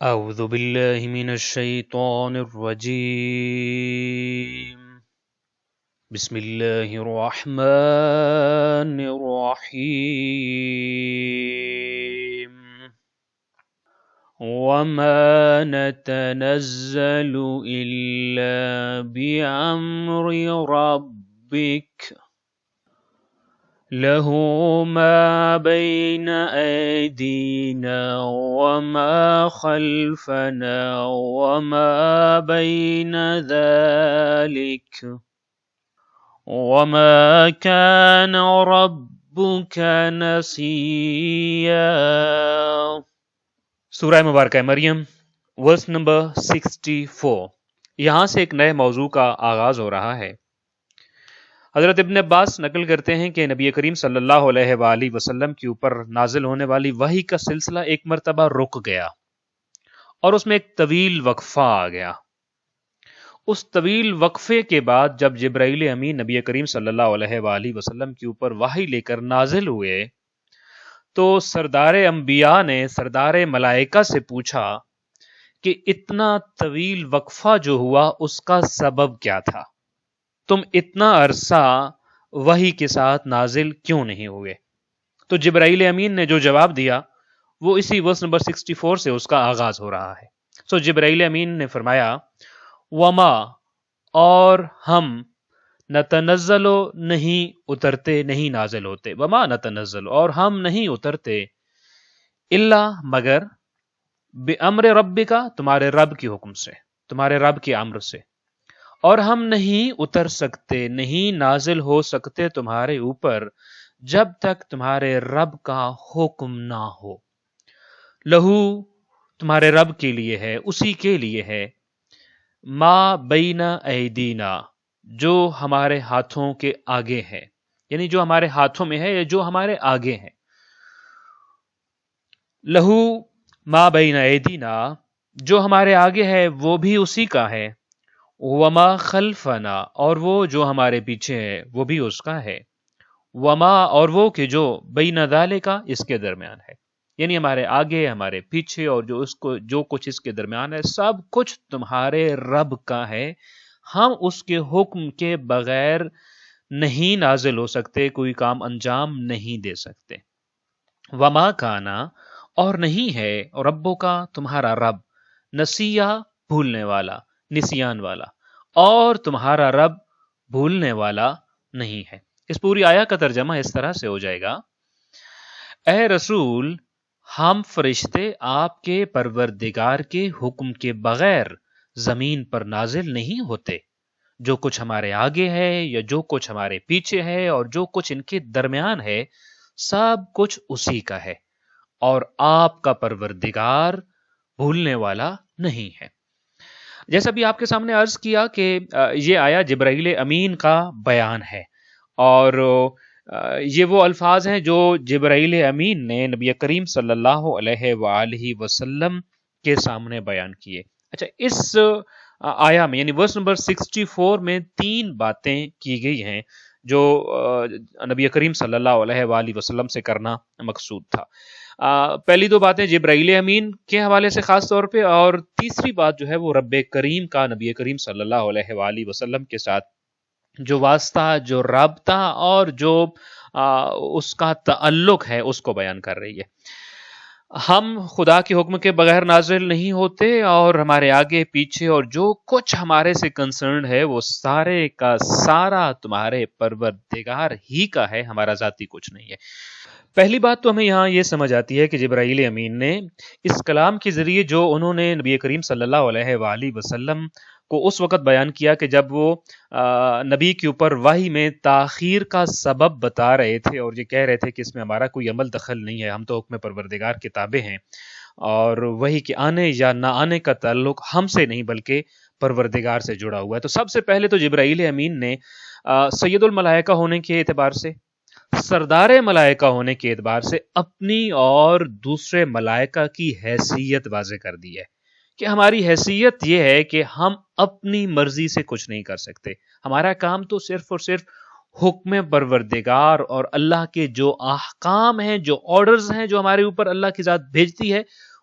أعوذ بالله من الشيطان الرجيم. بسم الله الرحمن الرحيم. وما نتنزل إلا بأمر ربك له ما بين أيدينا وما خلفنا وما بين ذلك وما كان ربك نسيا. سورہ مبارکہ مریم ورس نمبر 64. یہاں سے ایک نئے موضوع کا آغاز ہو رہا ہے. حضرت ابن عباس نقل کرتے ہیں کہ نبی کریم صلی اللہ علیہ وآلہ وسلم کے اوپر نازل ہونے والی وحی کا سلسلہ ایک مرتبہ رک گیا اور اس میں ایک طویل وقفہ آ گیا. اس طویل وقفے کے بعد جب جبرائیل امین نبی کریم صلی اللہ علیہ وآلہ وسلم کے اوپر وحی لے کر نازل ہوئے تو سردار انبیاء نے سردار ملائکہ سے پوچھا کہ اتنا طویل وقفہ جو ہوا اس کا سبب کیا تھا؟ تم اتنا عرصہ وحی کے ساتھ نازل کیوں نہیں ہوئے؟ تو جبرائیل امین نے جو جواب دیا وہ اسی ورس نمبر 64 سے اس کا آغاز ہو رہا ہے. جبرائیل امین نے فرمایا وما اور ہم نتنزل نہیں اترتے نہیں نازل ہوتے، وما نتنزل اور ہم نہیں اترتے، الا مگر بامر ربک تمہارے رب کے حکم سے، تمہارے رب کے امر سے، اور ہم نہیں اتر سکتے نہیں نازل ہو سکتے تمہارے اوپر جب تک تمہارے رب کا حکم نہ ہو. لہو تمہارے رب کے لیے ہے، اسی کے لیے ہے، ما بین ایدینا جو ہمارے ہاتھوں کے آگے ہے، یعنی جو ہمارے ہاتھوں میں ہے یا جو ہمارے آگے ہے. لہو ما بین ایدینا جو ہمارے آگے ہے وہ بھی اسی کا ہے، وما خلفنا اور وہ جو ہمارے پیچھے ہے وہ بھی اس کا ہے، وما اور وہ کہ جو بین ذالک اس کے درمیان ہے، یعنی ہمارے آگے ہمارے پیچھے اور جو کچھ اس کے درمیان ہے سب کچھ تمہارے رب کا ہے. ہم اس کے حکم کے بغیر نہیں نازل ہو سکتے، کوئی کام انجام نہیں دے سکتے. وما کانا اور نہیں ہے ربوں کا تمہارا رب، نسیہ بھولنے والا، نسیان والا، اور تمہارا رب بھولنے والا نہیں ہے. اس پوری آیا کا ترجمہ اس طرح سے ہو جائے گا، اے رسول ہم فرشتے آپ کے پروردگار کے حکم کے بغیر زمین پر نازل نہیں ہوتے. جو کچھ ہمارے آگے ہے یا جو کچھ ہمارے پیچھے ہے اور جو کچھ ان کے درمیان ہے سب کچھ اسی کا ہے، اور آپ کا پروردگار بھولنے والا نہیں ہے. جیسا بھی آپ کے سامنے عرض کیا کہ یہ آیا جبرائیل امین کا بیان ہے، اور یہ وہ الفاظ ہیں جو جبرائیل امین نے نبی کریم صلی اللہ علیہ وآلہ وسلم کے سامنے بیان کیے. اچھا، اس آیا میں یعنی ورس نمبر 64 میں 3 باتیں کی گئی ہیں جو نبی کریم صلی اللہ علیہ وآلہ وسلم سے کرنا مقصود تھا. پہلی 2 باتیں جبرائیل امین کے حوالے سے خاص طور پہ، اور تیسری بات جو ہے وہ رب کریم کا نبی کریم صلی اللہ علیہ وآلہ وسلم کے ساتھ جو واسطہ، جو رابطہ اور جو اس کا تعلق ہے اس کو بیان کر رہی ہے. ہم خدا کے حکم کے بغیر نازل نہیں ہوتے، اور ہمارے آگے پیچھے اور جو کچھ ہمارے سے کنسرنڈ ہے وہ سارے کا سارا تمہارے پروردگار ہی کا ہے، ہمارا ذاتی کچھ نہیں ہے. پہلی بات تو ہمیں یہاں یہ سمجھ آتی ہے کہ جبرائیل امین نے اس کلام کے ذریعے جو انہوں نے نبی کریم صلی اللہ علیہ وآلہ وسلم کو اس وقت بیان کیا کہ جب وہ نبی کے اوپر وحی میں تاخیر کا سبب بتا رہے تھے اور یہ کہہ رہے تھے کہ اس میں ہمارا کوئی عمل دخل نہیں ہے، ہم تو حکم پروردگار کے تابع ہیں، اور وحی کے آنے یا نہ آنے کا تعلق ہم سے نہیں بلکہ پروردگار سے جڑا ہوا ہے. تو سب سے پہلے تو جبرائیل امین نے سید الملائکہ ہونے کے اعتبار سے، سردار ملائکہ ہونے کے اعتبار سے اپنی اور دوسرے ملائکہ کی حیثیت واضح کر دی ہے کہ ہماری حیثیت یہ ہے کہ ہم اپنی مرضی سے کچھ نہیں کر سکتے. ہمارا کام تو صرف اور صرف حکم پروردگار اور اللہ کے جو احکام ہیں، جو آرڈرز ہیں جو ہمارے اوپر اللہ کی ذات بھیجتی ہے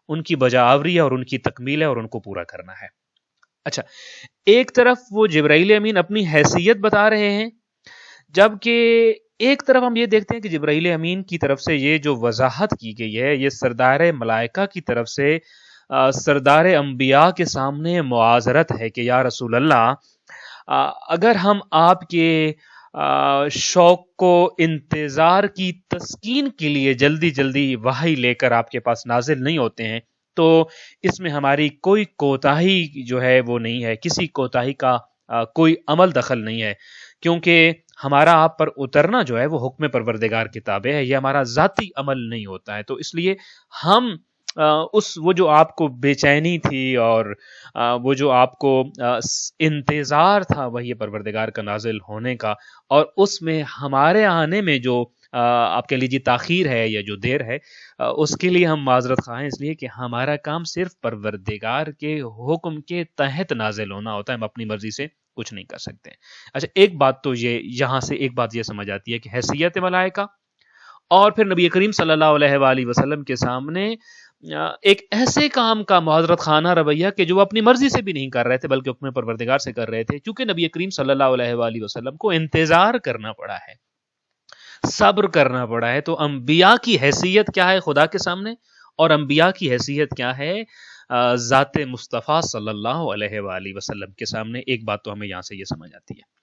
ان کی بجاوری ہے اور ان کی تکمیل ہے اور ان کو پورا کرنا ہے۔ اچھا، ایک طرف وہ جبرائیل امین اپنی حیثیت بتا رہے ہیں، جبکہ ایک طرف ہم یہ دیکھتے ہیں کہ جبرائیل امین کی طرف سے یہ جو وضاحت کی گئی ہے، یہ سردار ملائکہ کی طرف سے سردار انبیاء کے سامنے معاذرت ہے کہ یا رسول اللہ، اگر ہم آپ کے شوق و انتظار کی تسکین کے لیے جلدی جلدی وحی لے کر آپ کے پاس نازل نہیں ہوتے ہیں تو اس میں ہماری کوئی کوتاہی جو ہے وہ نہیں ہے، کسی کوتاہی کا کوئی عمل دخل نہیں ہے، کیونکہ ہمارا آپ پر اترنا جو ہے وہ حکم پروردگار کی تابع ہے، یہ ہمارا ذاتی عمل نہیں ہوتا ہے۔ تو اس لیے ہم وہ جو آپ کو بے چینی تھی اور وہ جو آپ کو انتظار تھا وہی پروردگار کا نازل ہونے کا، اور اس میں ہمارے آنے میں جو آپ کہہ لیجیے تاخیر ہے یا جو دیر ہے، اس کے لیے ہم معذرت خواہ ہیں، اس لیے کہ ہمارا کام صرف پروردگار کے حکم کے تحت نازل ہونا ہوتا ہے، ہم اپنی مرضی سے کچھ نہیں کر سکتے۔ اچھا، ایک بات تو یہاں سے ایک بات یہ سمجھ آتی ہے کہ حیثیت ملائکہ اور پھر نبی کریم صلی اللہ علیہ وآلہ وسلم کے سامنے ایک ایسے کام کا معذرت خانہ رویہ کہ جو اپنی مرضی سے بھی نہیں کر رہے تھے بلکہ حکم پروردگار سے کر رہے تھے، کیونکہ نبی کریم صلی اللہ علیہ وآلہ وسلم کو انتظار کرنا پڑا ہے، صبر کرنا پڑا ہے۔ تو انبیاء کی حیثیت کیا ہے خدا کے سامنے، اور انبیاء کی حیثیت کیا ہے ذات مصطفیٰ صلی اللہ علیہ وآلہ وسلم کے سامنے۔ ایک بات تو ہمیں یہاں سے یہ سمجھ آتی ہے۔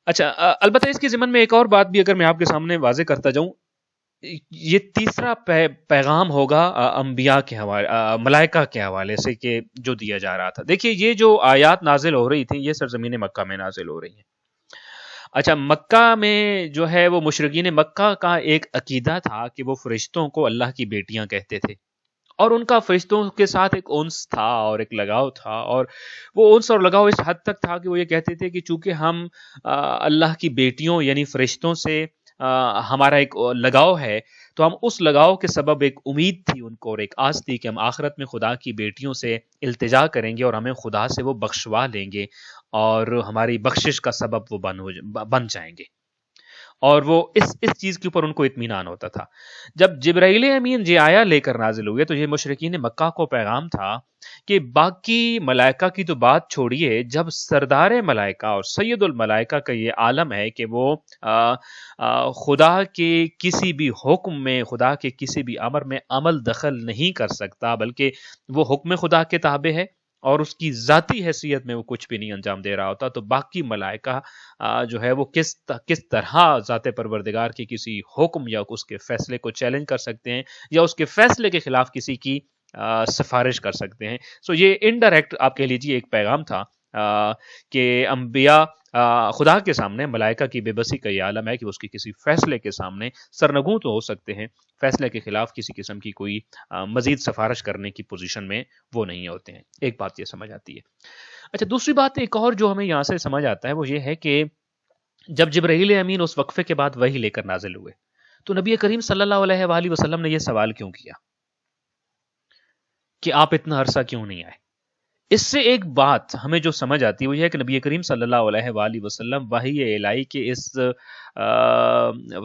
اچھا، البتہ اس کے ضمن میں ایک اور بات بھی اگر میں آپ کے سامنے واضح کرتا جاؤں، یہ تیسرا پیغام ہوگا انبیاء کے حوالے، ملائکہ کے حوالے سے کہ جو دیا جا رہا تھا۔ دیکھیے، یہ جو آیات نازل ہو رہی تھیں یہ سرزمین مکہ میں نازل ہو رہی ہیں۔ اچھا، مکہ میں جو ہے وہ مشرکین مکہ کا ایک عقیدہ تھا کہ وہ فرشتوں کو اللہ کی بیٹیاں کہتے تھے، اور ان کا فرشتوں کے ساتھ ایک انس تھا اور ایک لگاؤ تھا، اور وہ انس اور لگاؤ اس حد تک تھا کہ وہ یہ کہتے تھے کہ چونکہ ہم اللہ کی بیٹیوں یعنی فرشتوں سے ہمارا ایک لگاؤ ہے، تو ہم اس لگاؤ کے سبب ایک امید تھی ان کو اور ایک آس تھی کہ ہم آخرت میں خدا کی بیٹیوں سے التجا کریں گے اور ہمیں خدا سے وہ بخشوا لیں گے اور ہماری بخشش کا سبب وہ بن جائیں گے، اور وہ اس چیز کے اوپر ان کو اطمینان ہوتا تھا۔ جب جبرائیل امین یہ آیا لے کر نازل ہوئے تو یہ مشرکین مکہ کو پیغام تھا کہ باقی ملائکہ کی تو بات چھوڑیے، جب سردار ملائکہ اور سید الملائکہ کا یہ عالم ہے کہ وہ خدا کے کسی بھی حکم میں، خدا کے کسی بھی امر میں عمل دخل نہیں کر سکتا، بلکہ وہ حکم خدا کے تابع ہے اور اس کی ذاتی حیثیت میں وہ کچھ بھی نہیں انجام دے رہا ہوتا، تو باقی ملائکہ جو ہے وہ کس طرح ذات پروردگار کی کسی حکم یا اس کے فیصلے کو چیلنج کر سکتے ہیں یا اس کے فیصلے کے خلاف کسی کی سفارش کر سکتے ہیں۔ سو یہ انڈائریکٹ آپ کہہ لیجیے ایک پیغام تھا کہ انبیاء خدا کے سامنے، ملائکہ کی بے بسی کا یہ عالم ہے کہ اس کی کسی فیصلے کے سامنے سرنگوں تو ہو سکتے ہیں، فیصلے کے خلاف کسی قسم کی کوئی مزید سفارش کرنے کی پوزیشن میں وہ نہیں ہوتے ہیں۔ ایک بات یہ سمجھ آتی ہے۔ اچھا، دوسری بات ایک اور جو ہمیں یہاں سے سمجھ آتا ہے وہ یہ ہے کہ جب جبرائیل امین اس وقفے کے بعد وحی لے کر نازل ہوئے تو نبی کریم صلی اللہ علیہ وآلہ وسلم نے یہ سوال کیوں کیا کہ آپ اتنا عرصہ کیوں نہیں آئے؟ اس سے ایک بات ہمیں جو سمجھ آتی ہے وہ یہ ہے کہ نبی کریم صلی اللہ علیہ وآلہ وسلم وحی الہی کے اس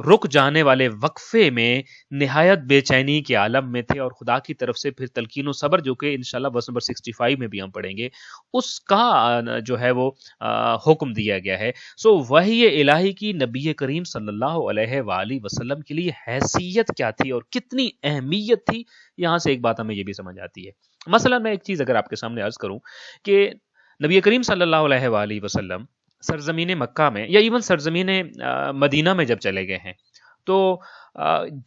رک جانے والے وقفے میں نہایت بے چینی کے عالم میں تھے، اور خدا کی طرف سے پھر تلقین و صبر، جو کہ انشاءاللہ verse نمبر 65 میں بھی ہم پڑھیں گے، اس کا جو ہے وہ حکم دیا گیا ہے۔ سو وحی الہی کی نبی کریم صلی اللہ علیہ وآلہ وسلم کے لیے حیثیت کیا تھی اور کتنی اہمیت تھی، یہاں سے ایک بات ہمیں یہ بھی سمجھ آتی ہے۔ مثلا میں ایک چیز اگر آپ کے سامنے عرض کروں کہ نبی کریم صلی اللہ علیہ وآلہ وسلم سرزمین مکہ میں یا ایون سرزمین مدینہ میں جب چلے گئے ہیں تو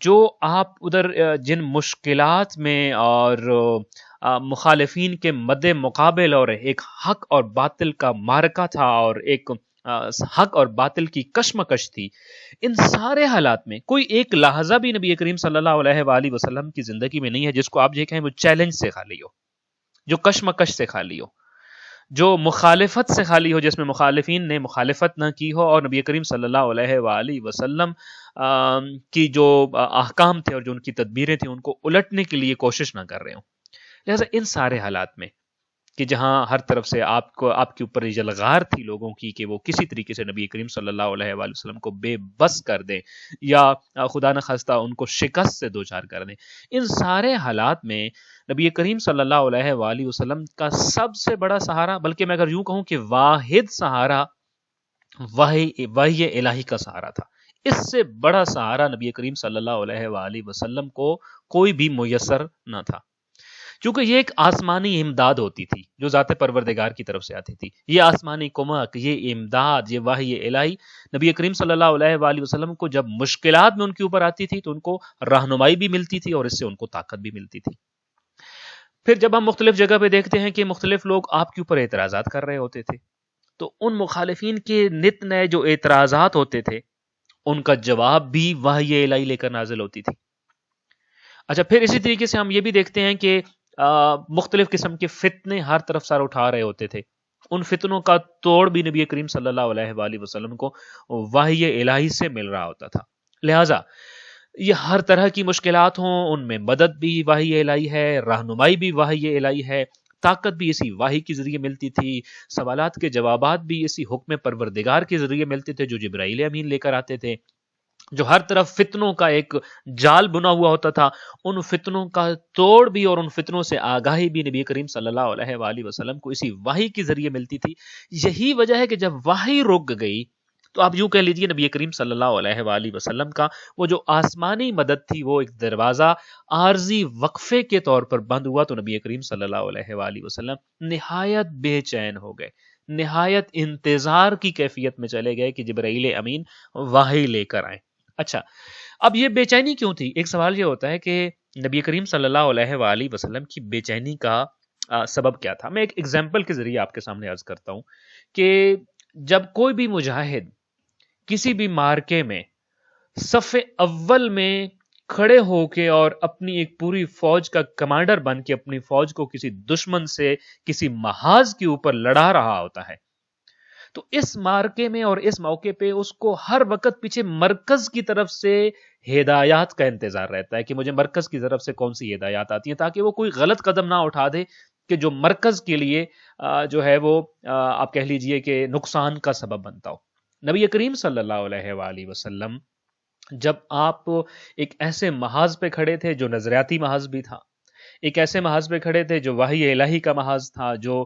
جو آپ ادھر جن مشکلات میں اور مخالفین کے مد مقابل اور ایک حق اور باطل کا معرکہ تھا اور ایک حق اور باطل کی کشمکش تھی، ان سارے حالات میں کوئی ایک لحظہ بھی نبی کریم صلی اللہ علیہ وآلہ وسلم کی زندگی میں نہیں ہے جس کو آپ یہ کہیں وہ چیلنج سے خالی ہو، جو کشمکش سے خالی ہو، جو مخالفت سے خالی ہو، جس میں مخالفین نے مخالفت نہ کی ہو اور نبی کریم صلی اللہ علیہ وآلہ وسلم کی جو احکام تھے اور جو ان کی تدبیریں تھیں ان کو الٹنے کے لیے کوشش نہ کر رہے ہوں۔ لہذا ان سارے حالات میں کہ جہاں ہر طرف سے آپ کے اوپر یلغار تھی لوگوں کی کہ وہ کسی طریقے سے نبی کریم صلی اللہ علیہ وآلہ وسلم کو بے بس کر دیں یا خدا نخواستہ ان کو شکست سے دوچار کر دیں، ان سارے حالات میں نبی کریم صلی اللہ علیہ وآلہ وسلم کا سب سے بڑا سہارا، بلکہ میں اگر یوں کہوں کہ واحد سہارا، وحی الہی کا سہارا تھا۔ اس سے بڑا سہارا نبی کریم صلی اللہ علیہ وآلہ وسلم کو کوئی بھی میسر نہ تھا، کیونکہ یہ ایک آسمانی امداد ہوتی تھی جو ذات پروردگار کی طرف سے آتی تھی۔ یہ آسمانی کمک، یہ امداد، یہ وحی الہی نبی کریم صلی اللہ علیہ وآلہ وسلم کو جب مشکلات میں ان کے اوپر آتی تھی تو ان کو رہنمائی بھی ملتی تھی اور اس سے ان کو طاقت بھی ملتی تھی۔ پھر جب ہم مختلف جگہ پہ دیکھتے ہیں کہ مختلف لوگ آپ کے اوپر اعتراضات کر رہے ہوتے تھے، تو ان مخالفین کے نت نئے جو اعتراضات ہوتے تھے ان کا جواب بھی وحی الہی لے کر نازل ہوتی تھی۔ اچھا، پھر اسی طریقے سے ہم یہ بھی دیکھتے ہیں کہ مختلف قسم کے فتنے ہر طرف سر اٹھا رہے ہوتے تھے، ان فتنوں کا توڑ بھی نبی کریم صلی اللہ علیہ وآلہ وسلم کو وحی الہی سے مل رہا ہوتا تھا۔ لہٰذا یہ ہر طرح کی مشکلات ہوں، ان میں مدد بھی وحی الہی ہے، رہنمائی بھی وحی الہی ہے، طاقت بھی اسی وحی کے ذریعے ملتی تھی، سوالات کے جوابات بھی اسی حکم پروردگار کے ذریعے ملتے تھے جو جبرائیل امین لے کر آتے تھے۔ جو ہر طرف فتنوں کا ایک جال بنا ہوا ہوتا تھا، ان فتنوں کا توڑ بھی اور ان فتنوں سے آگاہی بھی نبی کریم صلی اللہ علیہ وآلہ وسلم کو اسی وحی کے ذریعے ملتی تھی۔ یہی وجہ ہے کہ جب وحی رک گئی تو آپ یوں کہہ لیجئے نبی کریم صلی اللہ علیہ وآلہ وسلم کا وہ جو آسمانی مدد تھی وہ ایک دروازہ عارضی وقفے کے طور پر بند ہوا، تو نبی کریم صلی اللہ علیہ وآلہ وسلم نہایت بے چین ہو گئے، نہایت انتظار کی کیفیت میں چلے گئے کہ جبرائیل امین وحی لے کر آئیں۔ اچھا، اب یہ بے چینی کیوں تھی؟ ایک سوال یہ ہوتا ہے کہ نبی کریم صلی اللہ علیہ وآلہ وسلم کی بے چینی کا سبب کیا تھا؟ میں ایک ایگزامپل کے ذریعے آپ کے سامنے عرض کرتا ہوں کہ جب کوئی بھی مجاہد کسی بھی مارکے میں صف اول میں کھڑے ہو کے اور اپنی ایک پوری فوج کا کمانڈر بن کے اپنی فوج کو کسی دشمن سے کسی محاذ کے اوپر لڑا رہا ہوتا ہے، تو اس مارکے میں اور اس موقع پہ اس کو ہر وقت پیچھے مرکز کی طرف سے ہدایات کا انتظار رہتا ہے کہ مجھے مرکز کی طرف سے کون سی ہدایات آتی ہیں، تاکہ وہ کوئی غلط قدم نہ اٹھا دے کہ جو مرکز کے لیے جو ہے وہ آپ کہہ لیجئے کہ نقصان کا سبب بنتا ہو۔ نبی کریم صلی اللہ علیہ وآلہ وسلم جب آپ ایک ایسے محاذ پہ کھڑے تھے جو نظریاتی محاذ بھی تھا، ایک ایسے محاذ پہ کھڑے تھے جو وحی الہی کا محاذ تھا، جو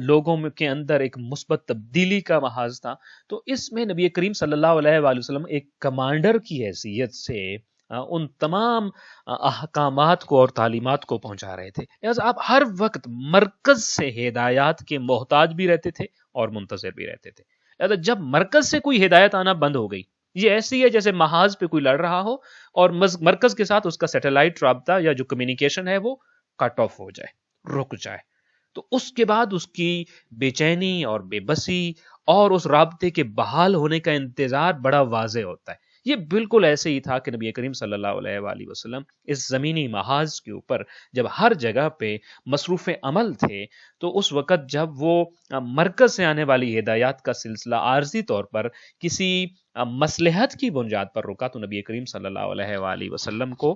لوگوں کے اندر ایک مثبت تبدیلی کا محاذ تھا، تو اس میں نبی کریم صلی اللہ علیہ وآلہ وسلم ایک کمانڈر کی حیثیت سے ان تمام احکامات کو اور تعلیمات کو پہنچا رہے تھے۔ لہٰذا آپ ہر وقت مرکز سے ہدایات کے محتاج بھی رہتے تھے اور منتظر بھی رہتے تھے۔ لہٰذا جب مرکز سے کوئی ہدایت آنا بند ہو گئی، یہ ایسی ہے جیسے محاذ پہ کوئی لڑ رہا ہو اور مرکز کے ساتھ اس کا سیٹلائٹ رابطہ یا جو کمیونیکیشن ہے وہ کٹ آف ہو جائے، رک جائے، تو اس کے بعد اس کی بے چینی اور بے بسی اور اس رابطے کے بحال ہونے کا انتظار بڑا واضح ہوتا ہے۔ یہ بالکل ایسے ہی تھا کہ نبی کریم صلی اللہ علیہ وآلہ وسلم اس زمینی محاذ کے اوپر جب ہر جگہ پہ مصروف عمل تھے، تو اس وقت جب وہ مرکز سے آنے والی ہدایات کا سلسلہ عارضی طور پر کسی مصلحت کی بنیاد پر رکا، تو نبی کریم صلی اللہ علیہ وآلہ وسلم کو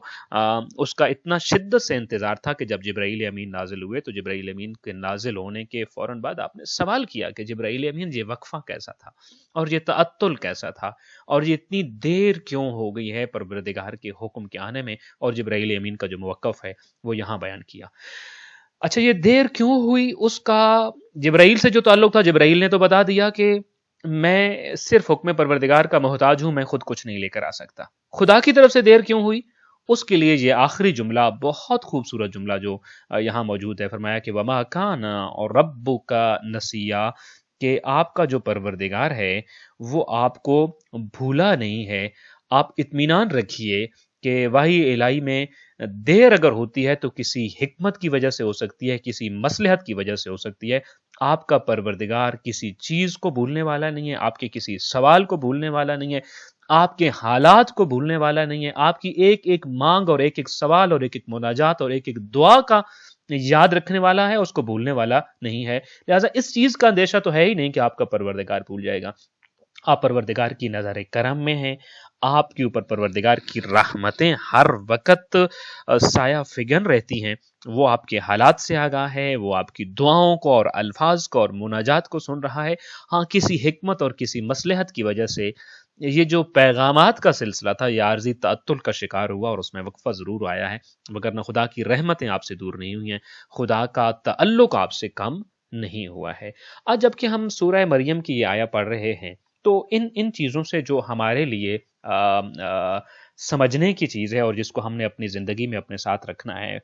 اس کا اتنا شدت سے انتظار تھا کہ جب جبرائیل امین نازل ہوئے تو جبرائیل امین کے نازل ہونے کے فوراً بعد آپ نے سوال کیا کہ جبرائیل امین یہ وقفہ کیسا تھا اور یہ تعطل کیسا تھا اور یہ اتنی دیر کیوں ہو گئی ہے پروردگار کے حکم کے آنے میں، اور جبرائیل امین کا جو موقف ہے وہ یہاں بیان کیا۔ اچھا، یہ دیر کیوں ہوئی؟ اس کا جبرائیل سے جو تعلق تھا، جبرائیل نے تو بتا دیا کہ میں صرف حکم پروردگار کا محتاج ہوں، میں خود کچھ نہیں لے کر آ سکتا۔ خدا کی طرف سے دیر کیوں ہوئی؟ اس کے لیے یہ آخری جملہ، بہت خوبصورت جملہ جو یہاں موجود ہے، فرمایا کہ وما کان اور ربک نسیا، کہ آپ کا جو پروردگار ہے وہ آپ کو بھولا نہیں ہے۔ آپ اطمینان رکھیے کہ وحی الہی میں دیر اگر ہوتی ہے تو کسی حکمت کی وجہ سے ہو سکتی ہے، کسی مصلحت کی وجہ سے ہو سکتی ہے۔ آپ کا پروردگار کسی چیز کو بھولنے والا نہیں ہے، آپ کے کسی سوال کو بھولنے والا نہیں ہے، آپ کے حالات کو بھولنے والا نہیں ہے، آپ کی ایک ایک مانگ اور ایک ایک سوال اور ایک ایک مناجات اور ایک ایک دعا کا یاد رکھنے والا ہے، اس کو بھولنے والا نہیں ہے۔ لہٰذا اس چیز کا اندیشہ تو ہے ہی نہیں کہ آپ کا پروردگار بھول جائے گا۔ آپ پروردگار کی نظر کرم میں ہیں، آپ کے اوپر پروردگار کی رحمتیں ہر وقت سایہ فگن رہتی ہیں. وہ آپ کے حالات سے آگاہ ہے، وہ آپ کی دعاؤں کو اور الفاظ کو اور مناجات کو سن رہا ہے. ہاں، کسی حکمت اور کسی مصلحت کی وجہ سے یہ جو پیغامات کا سلسلہ تھا یہ عارضی تعطل کا شکار ہوا اور اس میں وقفہ ضرور آیا ہے، مگر نہ خدا کی رحمتیں آپ سے دور نہیں ہوئی ہیں، خدا کا تعلق آپ سے کم نہیں ہوا ہے. آج جب کہ ہم سورہ مریم کی یہ آیا پڑھ رہے ہیں تو ان چیزوں سے جو ہمارے لیے سمجھنے کی چیز ہے اور جس کو ہم نے اپنی زندگی میں اپنے ساتھ رکھنا ہے،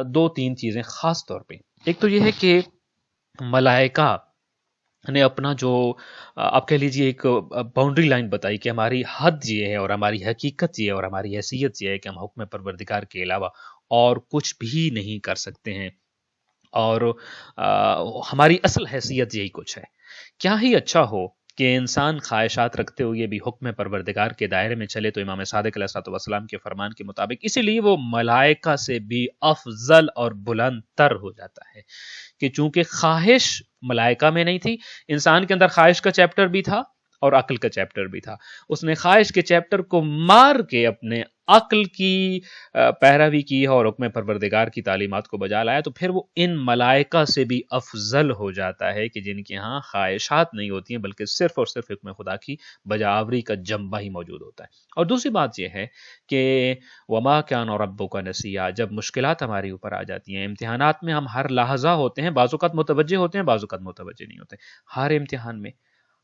دو تین چیزیں خاص طور پہ. ایک تو یہ ہے کہ ملائکہ نے اپنا جو آپ کہہ لیجیے ایک باؤنڈری لائن بتائی کہ ہماری حد یہ ہے اور ہماری حقیقت یہ ہے اور ہماری حیثیت یہ ہے کہ ہم حکم پروردگار کے علاوہ اور کچھ بھی نہیں کر سکتے ہیں، اور ہماری اصل حیثیت یہی کچھ ہے. کیا ہی اچھا ہو کہ انسان خواہشات رکھتے ہوئے بھی حکم پروردگار کے دائرے میں چلے تو امام صادق علیہ الصلوۃ والسلام کے فرمان کے مطابق اسی لیے وہ ملائکہ سے بھی افضل اور بلند تر ہو جاتا ہے کہ چونکہ خواہش ملائکہ میں نہیں تھی، انسان کے اندر خواہش کا چیپٹر بھی تھا اور عقل کا چیپٹر بھی تھا. اس نے خواہش کے چیپٹر کو مار کے اپنے عقل کی پیروی کی اور حکم پروردگار کی تعلیمات کو بجا لایا، تو پھر وہ ان ملائکہ سے بھی افضل ہو جاتا ہے کہ جن کے ہاں خواہشات نہیں ہوتی ہیں بلکہ صرف اور صرف حکم خدا کی بجاوری کا جنبہ ہی موجود ہوتا ہے. اور دوسری بات یہ ہے کہ وما کان ربک نسیا، جب مشکلات ہماری اوپر آ جاتی ہیں، امتحانات میں ہم ہر لحظہ ہوتے ہیں، بعض اوقات متوجہ ہوتے ہیں، بعض اوقات متوجہ نہیں ہوتے. ہر امتحان میں،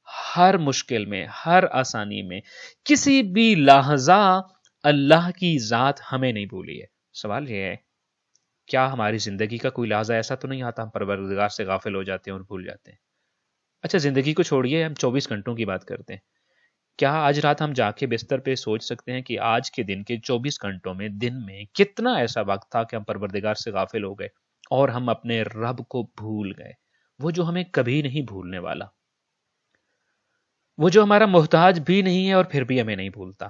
ہر مشکل میں، ہر آسانی میں، کسی بھی لحظہ اللہ کی ذات ہمیں نہیں بھولی ہے. سوال یہ ہے کیا ہماری زندگی کا کوئی لحظہ ایسا تو نہیں آتا ہم پروردگار سے غافل ہو جاتے ہیں اور بھول جاتے ہیں؟ اچھا زندگی کو چھوڑیے، ہم 24 گھنٹوں کی بات کرتے ہیں. کیا آج رات ہم جا کے بستر پہ سوچ سکتے ہیں کہ آج کے دن کے 24 گھنٹوں میں دن میں کتنا ایسا وقت تھا کہ ہم پروردگار سے غافل ہو گئے اور ہم اپنے رب کو بھول گئے، وہ جو ہمیں کبھی نہیں بھولنے والا، وہ جو ہمارا محتاج بھی نہیں ہے اور پھر بھی ہمیں نہیں بھولتا.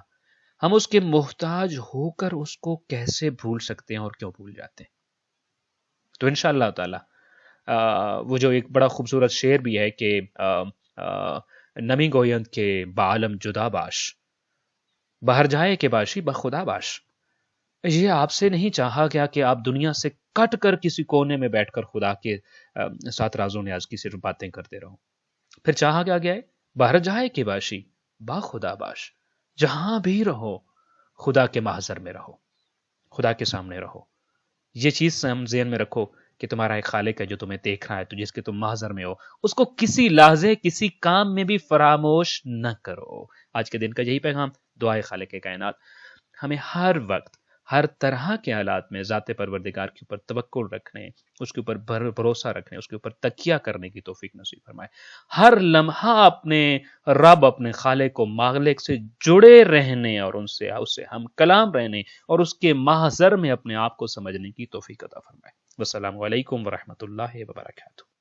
ہم اس کے محتاج ہو کر اس کو کیسے بھول سکتے ہیں اور کیوں بھول جاتے ہیں؟ تو انشاءاللہ تعالی وہ جو ایک بڑا خوبصورت شعر بھی ہے کہ نمی گویند کے بعالم جدا باش، باہر جائے کہ باشی بخدا باش. یہ آپ سے نہیں چاہا گیا کہ آپ دنیا سے کٹ کر کسی کونے میں بیٹھ کر خدا کے ساتھ رازوں نیاز کی صرف باتیں کرتے رہو. پھر چاہا کیا گیا ہے؟ باہر جائے کہ باشی با خدا باش، جہاں بھی رہو خدا کے محضر میں رہو، خدا کے سامنے رہو. یہ چیز ہم ذہن میں رکھو کہ تمہارا ایک خالق ہے جو تمہیں دیکھ رہا ہے، تو جس کے تم محضر میں ہو اس کو کسی لحظے کسی کام میں بھی فراموش نہ کرو. آج کے دن کا یہی پیغام. دعائے خالق کائنات ہمیں ہر وقت ہر طرح کے حالات میں ذات پروردگار کے اوپر توکل رکھنے، اس کے اوپر بھروسہ رکھنے، اس کے اوپر تکیہ کرنے کی توفیق نصیب فرمائے. ہر لمحہ اپنے رب، اپنے خالق و مالک سے جڑے رہنے اور اس سے ہم کلام رہنے اور اس کے محضر میں اپنے آپ کو سمجھنے کی توفیق عطا فرمائے. والسلام علیکم ورحمۃ اللہ وبرکاتہ.